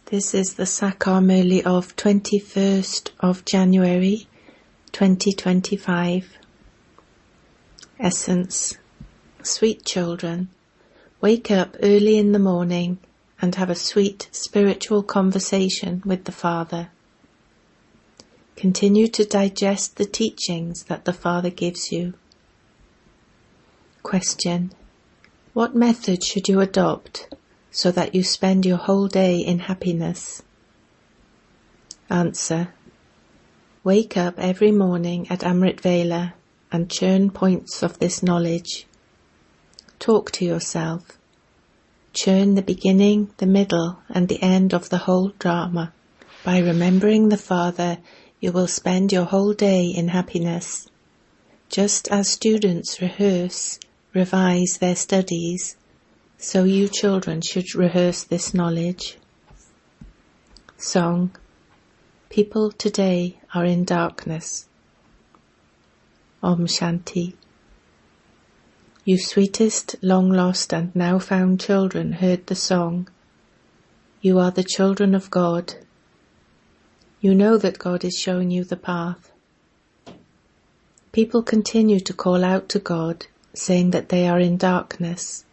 This is the Sakar Murli of 21st of January 2025. Essence. Sweet children, wake up early in the morning and have a sweet spiritual conversation with the Father. Continue to digest the teachings that the Father gives you. Question. What method should you adopt so that you spend your whole day in happiness? Answer. Wake up every morning at Amrit Vela and churn points of this knowledge. Talk to yourself. Churn the beginning, the middle and the end of the whole drama. By remembering the Father, you will spend your whole day in happiness. Just as students rehearse, revise their studies, so you children should rehearse this knowledge. Song. People today are in darkness. Om Shanti. You sweetest, long-lost and now-found children heard the song. You are the children of God. You know that God is showing you the path. People continue to call out to God, saying that they are in darkness.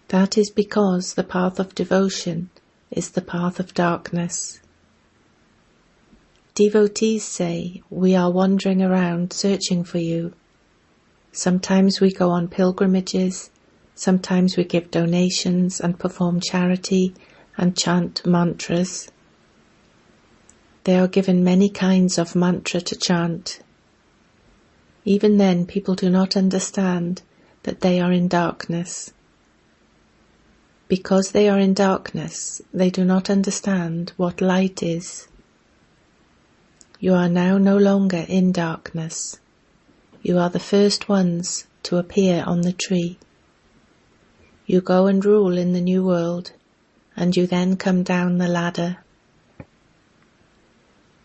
That is because the path of devotion is the path of darkness. Devotees say, we are wandering around searching for you. Sometimes we go on pilgrimages, sometimes we give donations and perform charity and chant mantras. They are given many kinds of mantra to chant. Even then, people do not understand that they are in darkness. Because they are in darkness, they do not understand what light is. You are now no longer in darkness. You are the first ones to appear on the tree. You go and rule in the new world, and you then come down the ladder.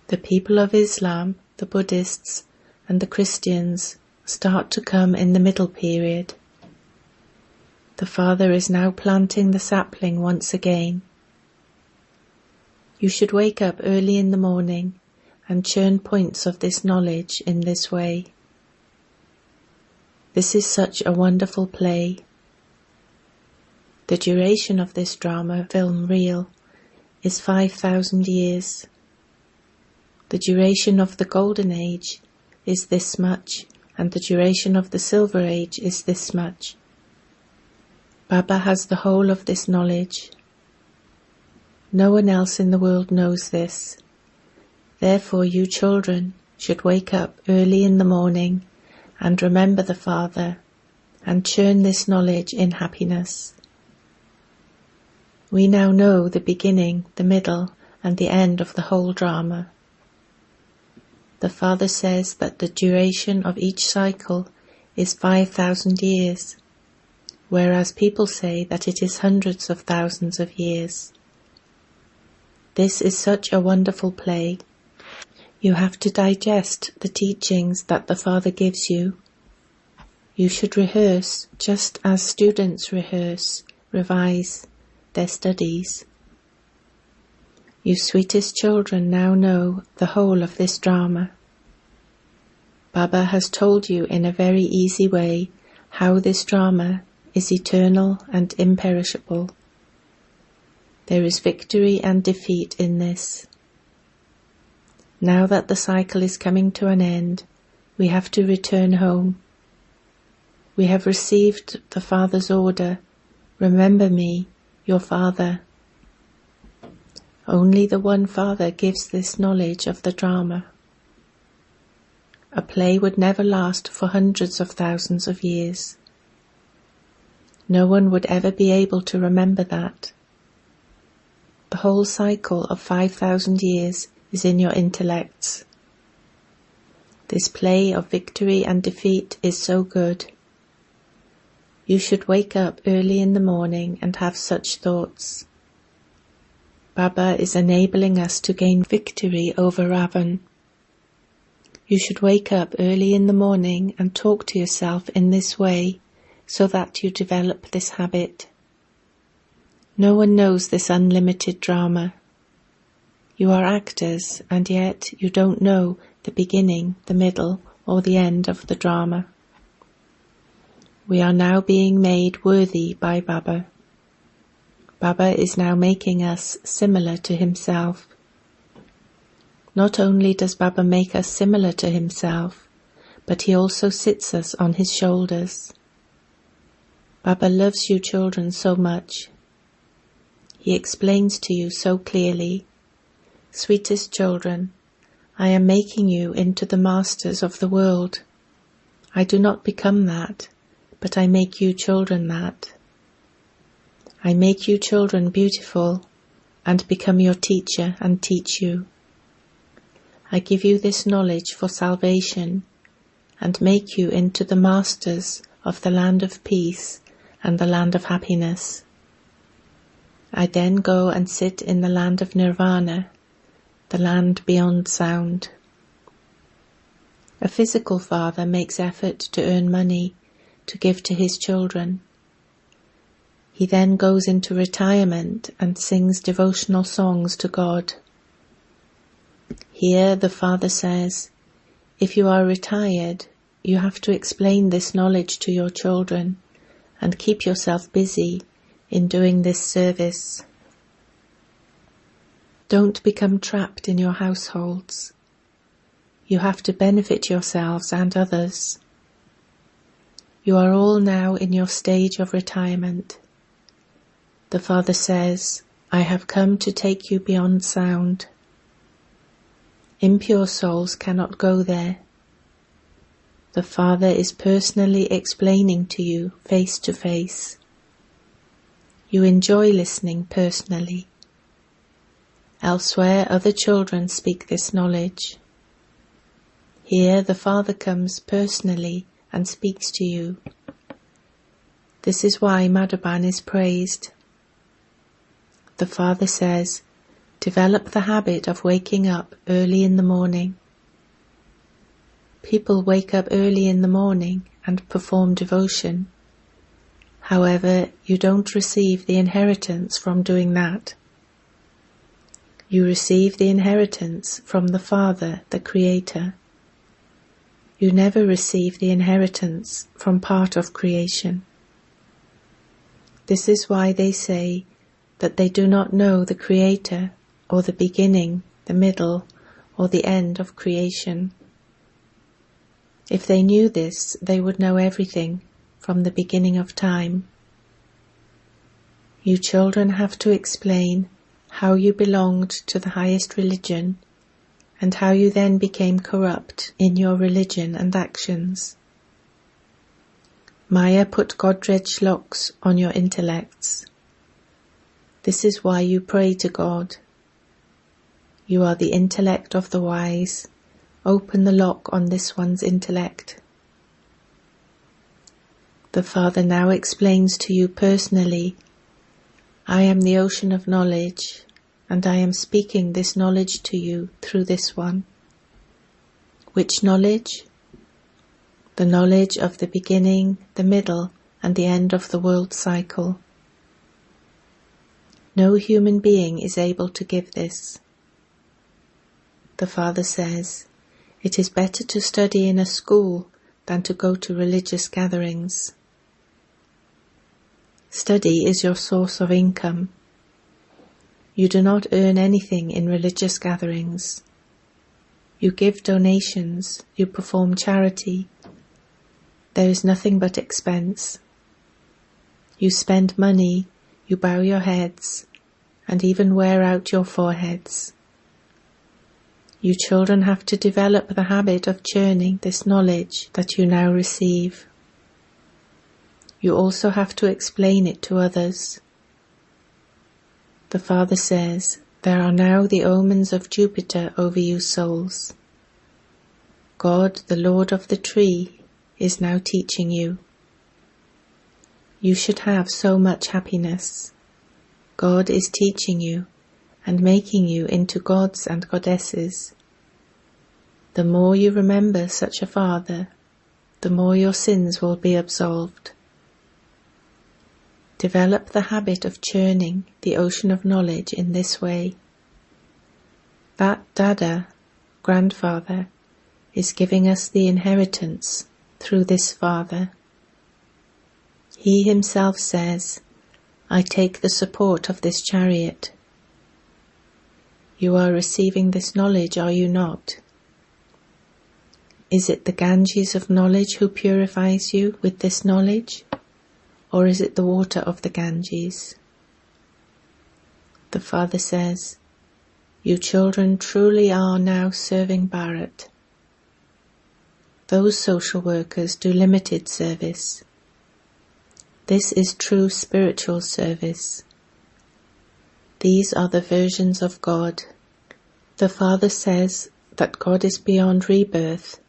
The people of Islam, the Buddhists, and the Christians start to come in the middle period. The Father is now planting the sapling once again. You should wake up early in the morning and churn points of this knowledge in this way. This is such a wonderful play. The duration of this drama film reel is 5,000 years. The duration of the Golden Age is this much, and the duration of the Silver Age is this much. Baba has the whole of this knowledge. No one else in the world knows this. Therefore you children should wake up early in the morning and remember the Father and churn this knowledge in happiness. We now know the beginning, the middle and the end of the whole drama. The Father says that the duration of each cycle is 5,000 years, whereas people say that it is hundreds of thousands of years. This is such a wonderful play. You have to digest the teachings that the Father gives you. You should rehearse just as students rehearse, revise their studies. You sweetest children now know the whole of this drama. Baba has told you in a very easy way how this drama is eternal and imperishable. There is victory and defeat in this. Now that the cycle is coming to an end, we have to return home. We have received the Father's order, remember me, your Father. Only the one Father gives this knowledge of the drama. A play would never last for hundreds of thousands of years. No one would ever be able to remember that. The whole cycle of 5,000 years is in your intellects. This play of victory and defeat is so good. You should wake up early in the morning and have such thoughts. Baba is enabling us to gain victory over Ravan. You should wake up early in the morning and talk to yourself in this way so that you develop this habit. No one knows this unlimited drama. You are actors, and yet you don't know the beginning, the middle, or the end of the drama. We are now being made worthy by Baba. Baba is now making us similar to himself. Not only does Baba make us similar to himself, but he also sits us on his shoulders. Baba loves you children so much. He explains to you so clearly, "Sweetest children, I am making you into the masters of the world. I do not become that, but I make you children that. I make you children beautiful and become your teacher and teach you. I give you this knowledge for salvation and make you into the masters of the land of peace and the land of happiness. I then go and sit in the land of nirvana, the land beyond sound." A physical father makes effort to earn money to give to his children. He then goes into retirement and sings devotional songs to God. Here the Father says, if you are retired, you have to explain this knowledge to your children and keep yourself busy in doing this service. Don't become trapped in your households. You have to benefit yourselves and others. You are all now in your stage of retirement. The Father says, I have come to take you beyond sound. Impure souls cannot go there. The Father is personally explaining to you face to face. You enjoy listening personally. Elsewhere other children speak this knowledge. Here the Father comes personally and speaks to you. This is why Madhaban is praised. The Father says, develop the habit of waking up early in the morning. People wake up early in the morning and perform devotion. However, you don't receive the inheritance from doing that. You receive the inheritance from the Father, the Creator. You never receive the inheritance from part of creation. This is why they say that they do not know the Creator or the beginning, the middle, or the end of creation. If they knew this, they would know everything from the beginning of time. You children have to explain how you belonged to the highest religion and how you then became corrupt in your religion and actions. Maya put Godred shloks on your intellects. This is why you pray to God. You are the intellect of the wise. Open the lock on this one's intellect. The Father now explains to you personally, I am the ocean of knowledge, and I am speaking this knowledge to you through this one. Which knowledge? The knowledge of the beginning, the middle, and the end of the world cycle. No human being is able to give this. The Father says, it is better to study in a school than to go to religious gatherings. Study is your source of income. You do not earn anything in religious gatherings. You give donations, you perform charity. There is nothing but expense. You spend money, you bow your heads, and even wear out your foreheads. You children have to develop the habit of churning this knowledge that you now receive. You also have to explain it to others. The Father says, there are now the omens of Jupiter over you souls. God, the Lord of the tree, is now teaching you. You should have so much happiness. God is teaching you and making you into gods and goddesses. The more you remember such a Father, the more your sins will be absolved. Develop the habit of churning the ocean of knowledge in this way. BapDada, grandfather, is giving us the inheritance through this father. He himself says, I take the support of this chariot. You are receiving this knowledge, are you not? Is it the Ganges of knowledge who purifies you with this knowledge, or is it the water of the Ganges? The father says, you children truly are now serving Bharat. Those social workers do limited service. This is true spiritual service. These are the versions of God. The father says that God is beyond rebirth,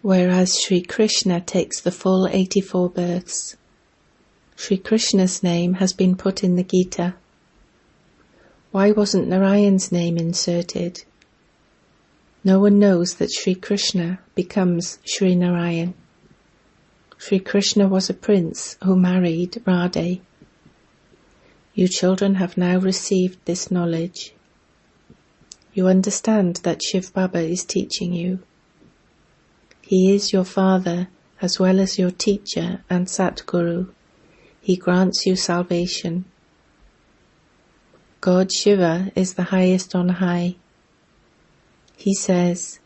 whereas Sri Krishna takes the full 84 births. Sri Krishna's name has been put in the Gita. Why wasn't Narayan's name inserted? No one knows that Sri Krishna becomes Sri Narayan. Sri Krishna was a prince who married Radhe. You children have now received this knowledge. You understand that shivbaba is teaching you. He is your father as well as your teacher and Satguru. He grants you salvation. God Shiva is the highest on high. He says,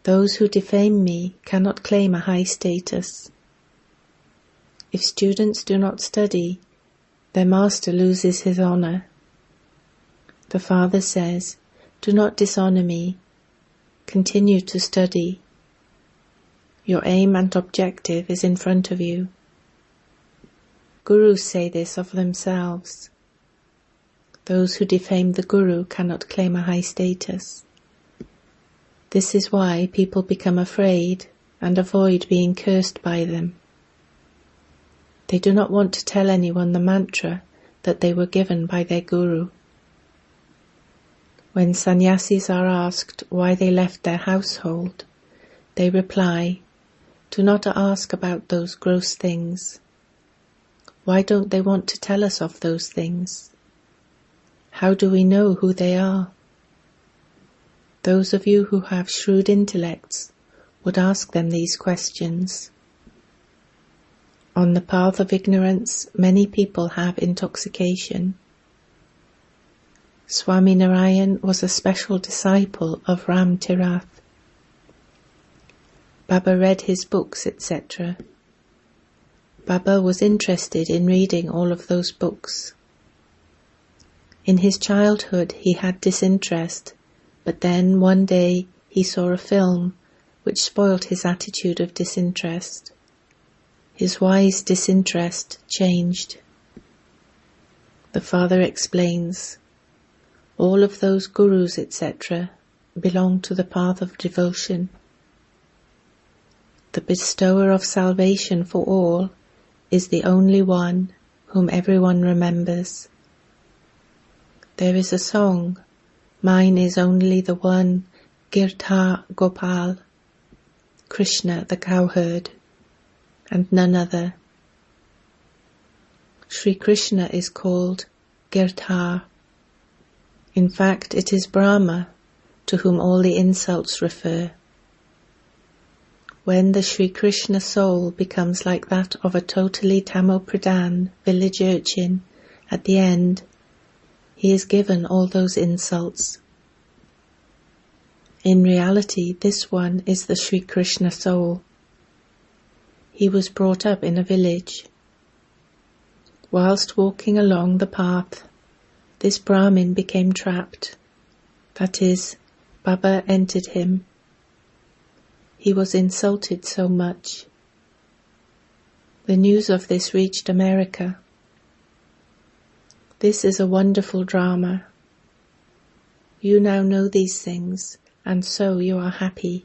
those who defame me cannot claim a high status. If students do not study, their master loses his honour. The father says, do not dishonour me. Continue to study. Your aim and objective is in front of you. Gurus say this of themselves. Those who defame the Guru cannot claim a high status. This is why people become afraid and avoid being cursed by them. They do not want to tell anyone the mantra that they were given by their Guru. When sannyasis are asked why they left their household, they reply, do not ask about those gross things. Why don't they want to tell us of those things? How do we know who they are? Those of you who have shrewd intellects would ask them these questions. On the path of ignorance, many people have intoxication. Swami Narayan was a special disciple of Ram Tirath. Baba read his books, etc. Baba was interested in reading all of those books. In his childhood he had disinterest, but then one day he saw a film which spoilt his attitude of disinterest. His wise disinterest changed. The father explains, all of those gurus, etc., belong to the path of devotion. The bestower of salvation for all is the only one whom everyone remembers. There is a song, mine is only the one Girdha Gopal, Krishna the cowherd, and none other. Sri Krishna is called Girdha. In fact, it is Brahma to whom all the insults refer. When the Sri Krishna soul becomes like that of a totally Tamopradhan village urchin at the end, he is given all those insults. In reality, this one is the Sri Krishna soul. He was brought up in a village. Whilst walking along the path, this Brahmin became trapped. That is, Baba entered him. He was insulted so much. The news of this reached America. This is a wonderful drama. You now know these things, and so you are happy.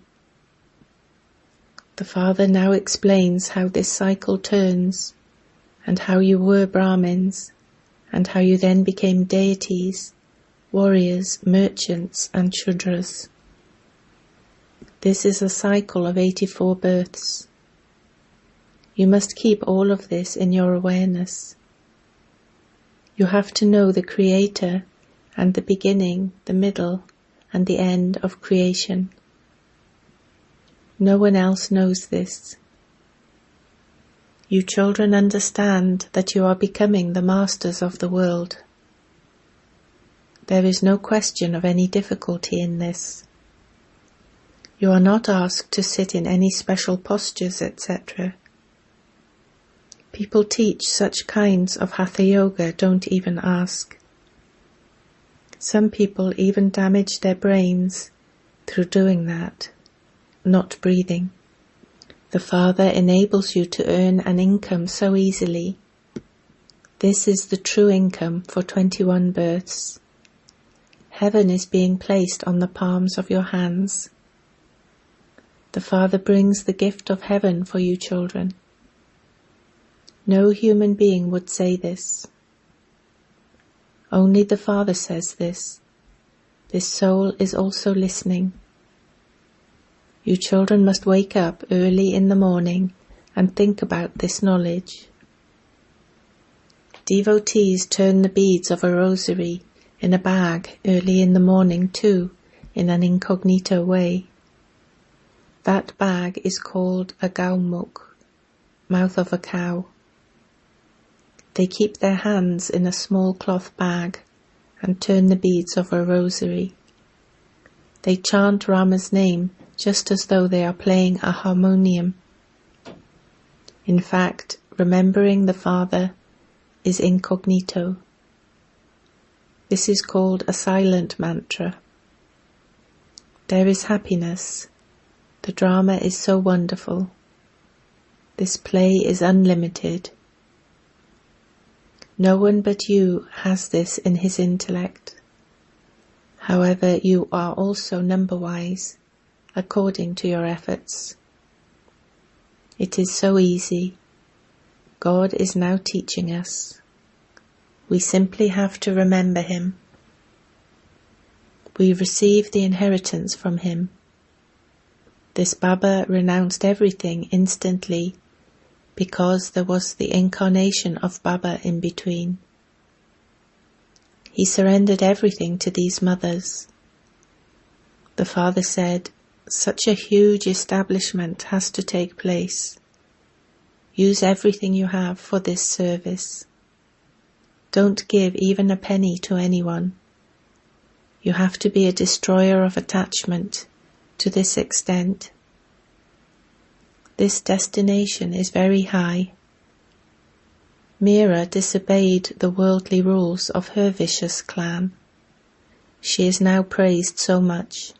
The father now explains how this cycle turns, and how you were Brahmins, and how you then became deities, warriors, merchants, and Shudras. This is a cycle of 84 births. You must keep all of this in your awareness. You have to know the Creator and the beginning, the middle, and the end of creation. No one else knows this. You children understand that you are becoming the masters of the world. There is no question of any difficulty in this. You are not asked to sit in any special postures, etc. People teach such kinds of Hatha Yoga don't even ask. Some people even damage their brains through doing that, not breathing. The Father enables you to earn an income so easily. This is the true income for 21 births. Heaven is being placed on the palms of your hands. The Father brings the gift of heaven for you children. No human being would say this. Only the Father says this. This soul is also listening. You children must wake up early in the morning and think about this knowledge. Devotees turn the beads of a rosary in a bag early in the morning too, in an incognito way. That bag is called a gaumukh, mouth of a cow. They keep their hands in a small cloth bag and turn the beads of a rosary. They chant Rama's name just as though they are playing a harmonium. In fact, remembering the Father is incognito. This is called a silent mantra. There is happiness. The drama is so wonderful. This play is unlimited. No one but you has this in his intellect. However, you are also number-wise, according to your efforts. It is so easy. God is now teaching us. We simply have to remember Him. We receive the inheritance from Him. This Baba renounced everything instantly because there was the incarnation of Baba in between. He surrendered everything to these mothers. The Father said, "Such a huge establishment has to take place. Use everything you have for this service. Don't give even a penny to anyone. You have to be a destroyer of attachment to this extent. This destination is very high." Meera disobeyed the worldly rules of her vicious clan. She is now praised so much.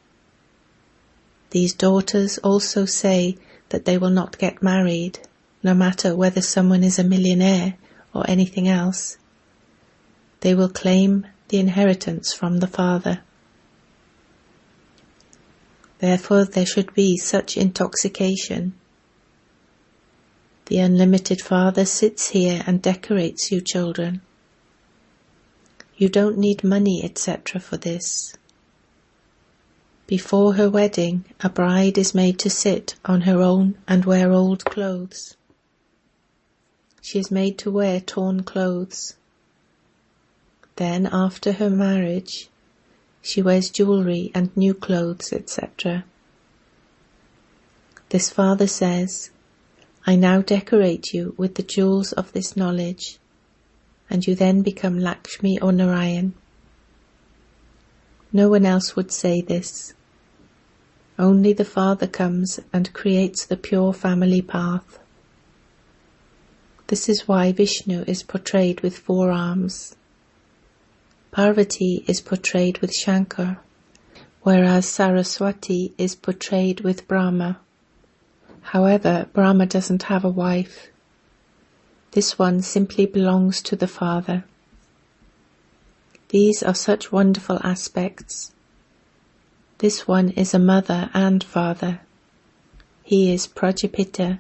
These daughters also say that they will not get married, no matter whether someone is a millionaire or anything else. They will claim the inheritance from the Father. Therefore there should be such intoxication. The unlimited Father sits here and decorates you children. You don't need money, etc. for this. Before her wedding, a bride is made to sit on her own and wear old clothes. She is made to wear torn clothes. Then, after her marriage, she wears jewelry and new clothes, etc. This Father says, "I now decorate you with the jewels of this knowledge, and you then become Lakshmi or Narayan." No one else would say this. Only the Father comes and creates the pure family path. This is why Vishnu is portrayed with 4 arms. Parvati is portrayed with Shankar, whereas Saraswati is portrayed with Brahma. However, Brahma doesn't have a wife. This one simply belongs to the Father. These are such wonderful aspects. This one is a mother and father. He is Prajapita,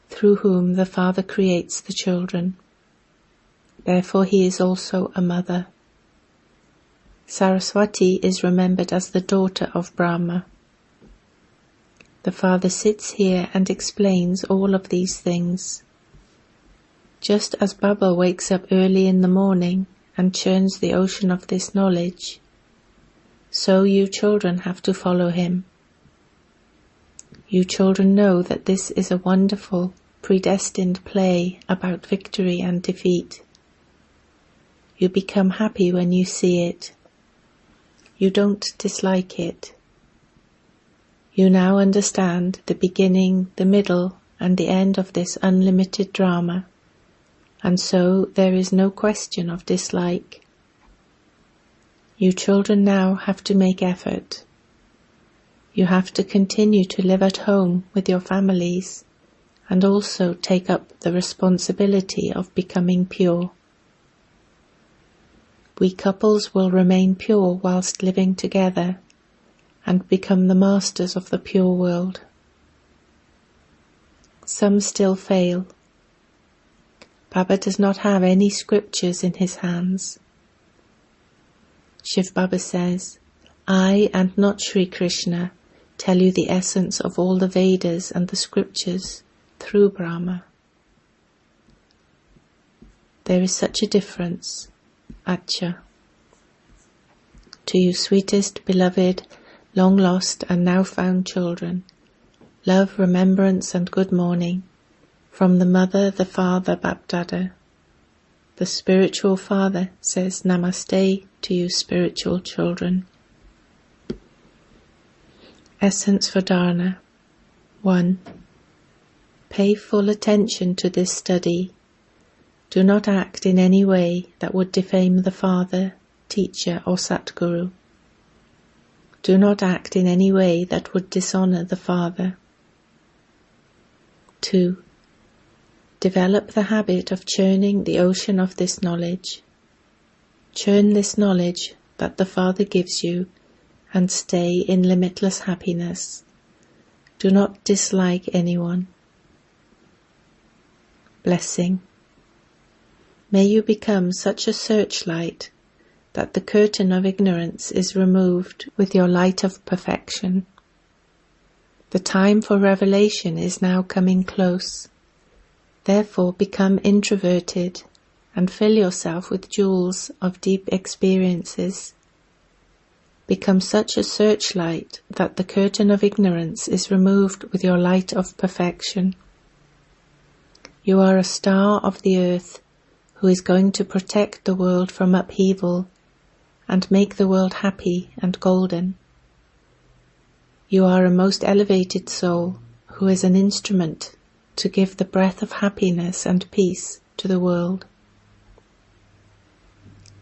through whom the Father creates the children. Therefore he is also a mother. Saraswati is remembered as the daughter of Brahma. The Father sits here and explains all of these things. Just as Baba wakes up early in the morning and churns the ocean of this knowledge, so you children have to follow him. You children know that this is a wonderful, predestined play about victory and defeat. You become happy when you see it. You don't dislike it. You now understand the beginning, the middle, and the end of this unlimited drama, and so there is no question of dislike. You children now have to make effort. You have to continue to live at home with your families and also take up the responsibility of becoming pure. We couples will remain pure whilst living together and become the masters of the pure world. Some still fail. Baba does not have any scriptures in his hands. Shivbaba says, I and not Sri Krishna tell you the essence of all the Vedas and the scriptures through Brahma. There is such a difference. Acha. To you sweetest, beloved, long lost and now found children, love, remembrance and good morning from the mother, the father, BapDada. The spiritual father says Namaste to you spiritual children. Essence for Dharana. 1. Pay full attention to this study. Do not act in any way that would defame the Father, Teacher or Satguru. Do not act in any way that would dishonour the Father. 2. Develop the habit of churning the ocean of this knowledge. Churn this knowledge that the Father gives you and stay in limitless happiness. Do not dislike anyone. Blessing. May you become such a searchlight that the curtain of ignorance is removed with your light of perfection. The time for revelation is now coming close. Therefore become introverted and fill yourself with jewels of deep experiences. Become such a searchlight that the curtain of ignorance is removed with your light of perfection. You are a star of the earth who is going to protect the world from upheaval and make the world happy and golden. You are a most elevated soul who is an instrument to give the breath of happiness and peace to the world.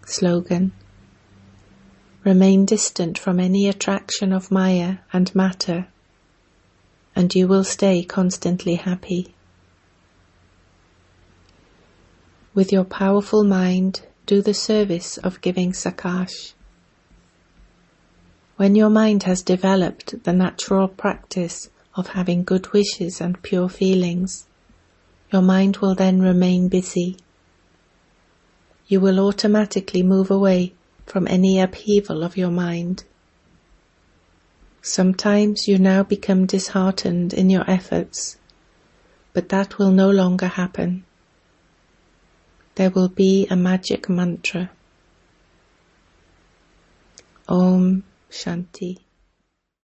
Slogan. Remain distant from any attraction of Maya and matter, and you will stay constantly happy. With your powerful mind, do the service of giving sakash. When your mind has developed the natural practice of having good wishes and pure feelings, your mind will then remain busy. You will automatically move away from any upheaval of your mind. Sometimes you now become disheartened in your efforts, but that will no longer happen. There will be a magic mantra. Om Shanti.